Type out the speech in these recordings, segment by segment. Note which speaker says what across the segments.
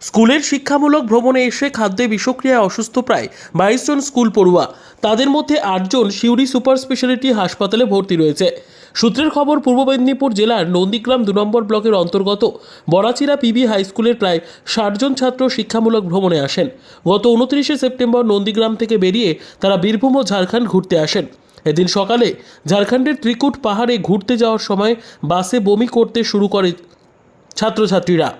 Speaker 1: স্কুলের শিক্ষামূলক ভ্রমণে এসে খাদ্যে বিষক্রিয়ায় অসুস্থ প্রায় 22 জন স্কুল পড়ুয়া। তাদের মধ্যে 8 জন সিউড়ি সুপার স্পেশালিটি হাসপাতালে ভর্তি রয়েছে। সূত্রের খবর, পূর্ব মেদিনীপুর জেলার নন্দীগ্রাম 2 নম্বর ব্লকের অন্তর্গত বড়াচিরা পিবি হাই স্কুলের প্রায় 60 জন ছাত্র শিক্ষামূলক ভ্রমণে আসেন। গত 29শে সেপ্টেম্বর নন্দীগ্রাম থেকে বেরিয়ে তারা বীরভূম ও ঝাড়খণ্ড ঘুরতে আসেন। এদিন সকালে ঝাড়খণ্ডের ত্রিকুট পাহাড়ে ঘুরতে যাওয়ার সময় বাসে বমি করতে শুরু করে ছাত্রছাত্রীরা।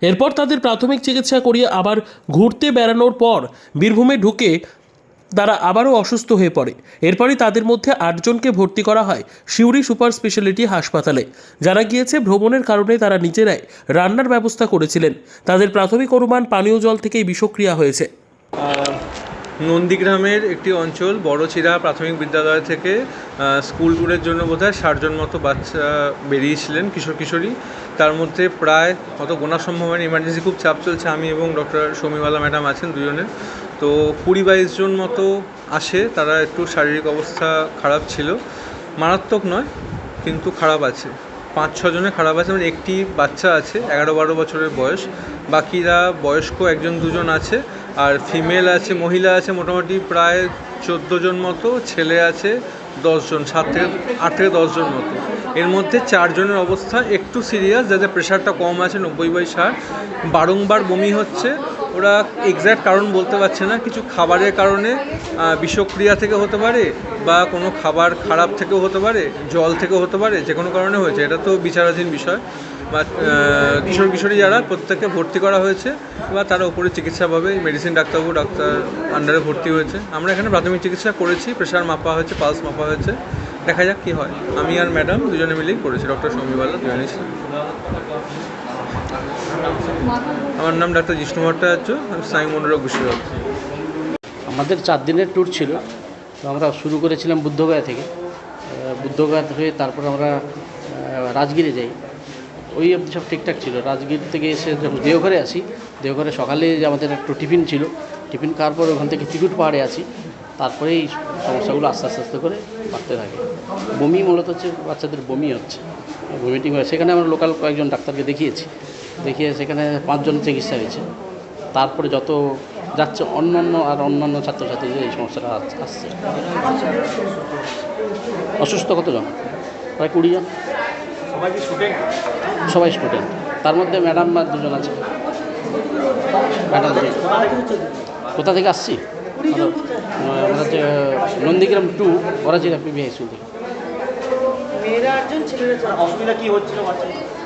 Speaker 1: এরপর তাদের প্রাথমিক চিকিৎসা করিয়ে আবার ঘুরতে বেড়ানোর পর বীরভূমে ঢুকে তারা আবারও অসুস্থ হয়ে পড়ে। এরপরই তাদের মধ্যে 8 জনকে ভর্তি করা হয় সিউড়ি সুপার স্পেশালিটি হাসপাতালে। জানা গিয়েছে, ভ্রমণের কারণে তারা নিজেরাই রান্নার ব্যবস্থা করেছিলেন। তাদের প্রাথমিক অনুমান পানীয় জল থেকেই বিষক্রিয়া হয়েছে।
Speaker 2: নন্দীগ্রামের একটি অঞ্চল বড়চিরা প্রাথমিক বিদ্যালয় থেকে স্কুল ট্যুরের জন্য বোধহয় 60 জন মতো বাচ্চা বেরিয়েছিলেন, কিশোর কিশোরী। তার মধ্যে প্রায় অত গোনা সম্ভব হয়নি, ইমার্জেন্সি খুব চাপ চলছে, আমি এবং ডক্টর শমীওয়ালা ম্যাডাম আছেন দুজনের। তো 20-22 জন মতো আসে। তারা একটু শারীরিক অবস্থা খারাপ ছিল, মারাত্মক নয় কিন্তু খারাপ আছে। 5-6 জনের খারাপ আছে, মানে একটি বাচ্চা আছে 11-12 বছরের বয়স, বাকিরা বয়স্ক 1-2 জন আছে, আর ফিমেল আছে, মহিলা আছে মোটামুটি প্রায় 14 জন মতো, ছেলে আছে 10 জন, 8 থেকে 10 জন মতো। এর মধ্যে 4 জনের অবস্থা একটু সিরিয়াস, যাদের প্রেশারটা কম আছে 90/60, বারংবার বমি হচ্ছে। ওরা এক্স্যাক্ট কারণ বলতে পারছে না, কিছু খাবারের কারণে বিষক্রিয়া থেকে হতে পারে, বা কোনো খাবার খারাপ থেকেও হতে পারে, জল থেকেও হতে পারে, যে কোনো কারণে হয়েছে, এটা তো বিচারাধীন বিষয়। বা কিশোর কিশোরী যারা, প্রত্যেককে ভর্তি করা হয়েছে, বা তারা উপরে চিকিৎসা পাবে। মেডিসিন ডাক্তার আন্ডারে ভর্তি হয়েছে। আমরা এখানে প্রাথমিক চিকিৎসা করেছি, প্রেশার মাপা হয়েছে, পালস মাপা হয়েছে, দেখা যাক কী হয়। আমি আর ম্যাডাম দুজনে মিলেই করেছি, ডক্টর শমীওয়ালা দুজনেই ছিলেন। আমার নাম ডাক্তার জিষ্ণু ভট্টাচার্য, আমি স্নায়ু মনোরোগ বিশেষজ্ঞ।
Speaker 3: আমাদের 4 দিনের ট্যুর ছিল। তো আমরা শুরু করেছিলাম বুদ্ধগয়া থেকে। বুদ্ধগয়া হয়ে তারপর আমরা রাজগিরে যাই। ওই অবধি সব ঠিকঠাক ছিল। রাজগির থেকে এসে যখন দেওঘরে আসি, দেওঘরে সকালে যে আমাদের একটু টিফিন ছিল, টিফিন খাওয়ার পর ওখান থেকে ত্রিকুট পাহাড়ে আসি। তারপরে এই সমস্যাগুলো আস্তে আস্তে আস্তে করে বাড়তে থাকে। বমি মূলত হচ্ছে, বাচ্চাদের বমি হচ্ছে, ভমিটিং হয়। সেখানে আমরা লোকাল কয়েকজন ডাক্তারকে দেখিয়েছি, দেখিয়ে সেখানে 5 জন চিকিৎসা হয়েছে। তারপরে যত যাচ্ছে অন্যান্য ছাত্রছাত্রীদের এই সমস্যাটা আসছে। অসুস্থ কতজন? প্রায় 20 জন। সবাই স্টুডেন্ট। তার মধ্যে ম্যাডাম আর 2 জন আছে। ম্যাডাম কোথা থেকে আসছি? আমাদের হচ্ছে নন্দীগ্রাম 2 বড়াচিরা পিবি হাই স্কুল থেকে।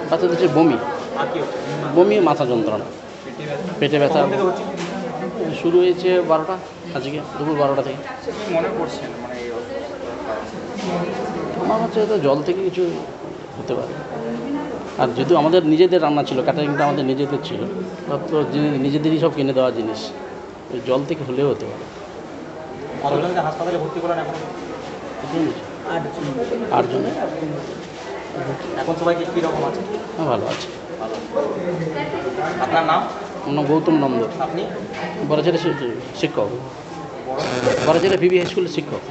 Speaker 3: বাচ্চাদের হচ্ছে বমি, মাথা যন্ত্রণা, পেটে ব্যথা। শুরু হয়েছে 12টা, আজকে দুপুর 12টা থেকে। আমার হচ্ছে তো জল থেকে কিছু হতে পারে। আর যেহেতু আমাদের নিজেদের রান্না ছিল, ক্যাটারিংটা আমাদের নিজেদের ছিল, তো নিজেদেরই সব কিনে দেওয়া জিনিস, জল থেকে হলেও হতে পারে।
Speaker 4: হাসপাতালে ভর্তি করেন এখন?
Speaker 3: 8 জন।
Speaker 4: এখন সবাইকে কীরকম আছে?
Speaker 3: হ্যাঁ, ভালো আছে।
Speaker 4: আপনার নাম?
Speaker 3: আমার নাম গৌতম নন্দ।
Speaker 4: আপনি?
Speaker 3: বড়াচিরা শিক্ষক, বড়াচিরা পিবি হাই স্কুলের শিক্ষক।